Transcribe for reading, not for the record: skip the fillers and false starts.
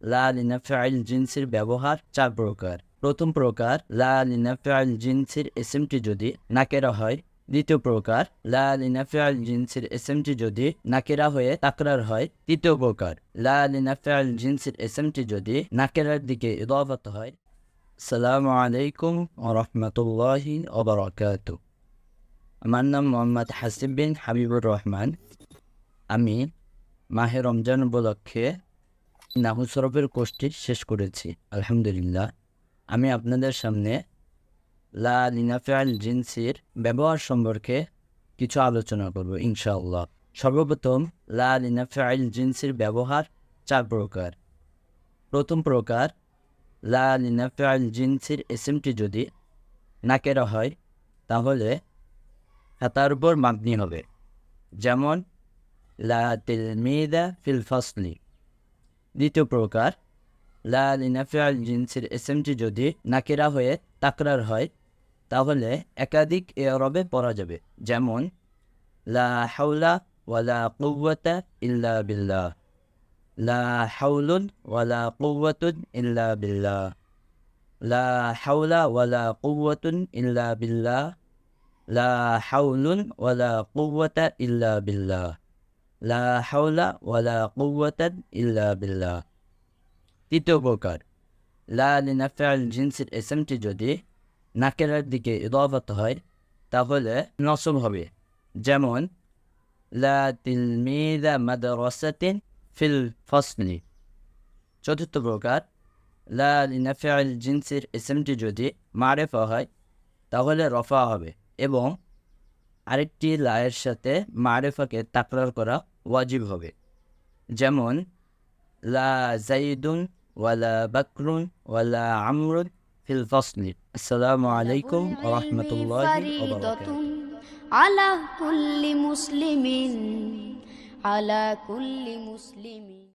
লা লিনাফিল জিনসের ব্যবহার 4 প্রকার। প্রথম প্রকার, লা লিনাফিল জিনসের এসএমটি যদি নাকেরা হয়। দ্বিতীয় প্রকার, লা লিনাফিল জিনসের এসএমটি যদি নাকেরা হয়ে তাকরার হয়। তৃতীয় প্রকার, লা লিনাফিল জিনসের এসএমটি যদি নাকেরার দিকে ইদাফাত হয়। আসসালামু আলাইকুম ওয়া রাহমাতুল্লাহি ওয়া বারাকাতুহু। আমার নাম মোহাম্মদ হাসিব বিন হাবিবুর রহমান। আমি মাহে রমজান উপলক্ষে নাহু সরফের কোর্সটি শেষ করেছি, আলহামদুলিল্লাহ। আমি আপনাদের সামনে লা লিনাফিল জিনসের ব্যবহার সম্পর্কে কিছু আলোচনা করব ইনশাআল্লাহ। সর্বপ্রথম, লা লিনাফিল জিনসের ব্যবহার 4 প্রকার। প্রথম প্রকার, লা লিনাফিল জিনসের এসএমটি যদি নাকেরা হয় তাহলে তার উপর মাবনি হবে, যেমন লা তিলমিদা ফিল ফাসলি। দ্বিতীয় প্রকার, লা লিনাফিল জিনসের এসএমটি যদি নাকেরা হয়ে তাকরার হয় তাহলে একাধিক ইরবে পড়া যাবে, যেমন লা হাওলা ওয়ালা কুওয়াতা ইল্লা বিল্লাহ, লা হাওলুন ওয়ালা কুওয়াতুন ইল্লা বিল্লাহ, লা হাওলা ওয়ালা কুওয়াতুন ইল্লা বিল্লাহ, লা হাওলুন ওয়ালা কুওয়াতা ইল্লা বিল্লাহ, লা হাওলা ওয়ালা কুওয়াতা ইল্লা বিল্লাহ। তৃতীয় প্রকার, লা লিনাফিল জিনসের এসএমটি যদি নাকেরার দিকে ইদাফাত হয় তাহলে নসব হবে, যেমন লা তিলমিদা মাদ্রাসাতিন ফিল ফাসলি। চতুর্থ প্রকার, লা লিনাফিল জিনসের এসএমটি যদি মারেফা হয় তাহলে রফা হবে এবং আরেকটি লায়ের সাথে মারেফাকে তাকরার করা ওয়াজিব হবে, যেমন লা জাইদুন ওয়ালা বাকরুন ওয়ালা আমরুন ফিল ফাসলি। আসসালামু আলাইকুম ওয়া রাহমাতুল্লাহি ওয়া বারাকাতুহু। আলা কুল্লি মুসলিমিন, আলা কুল্লি মুসলিমিন।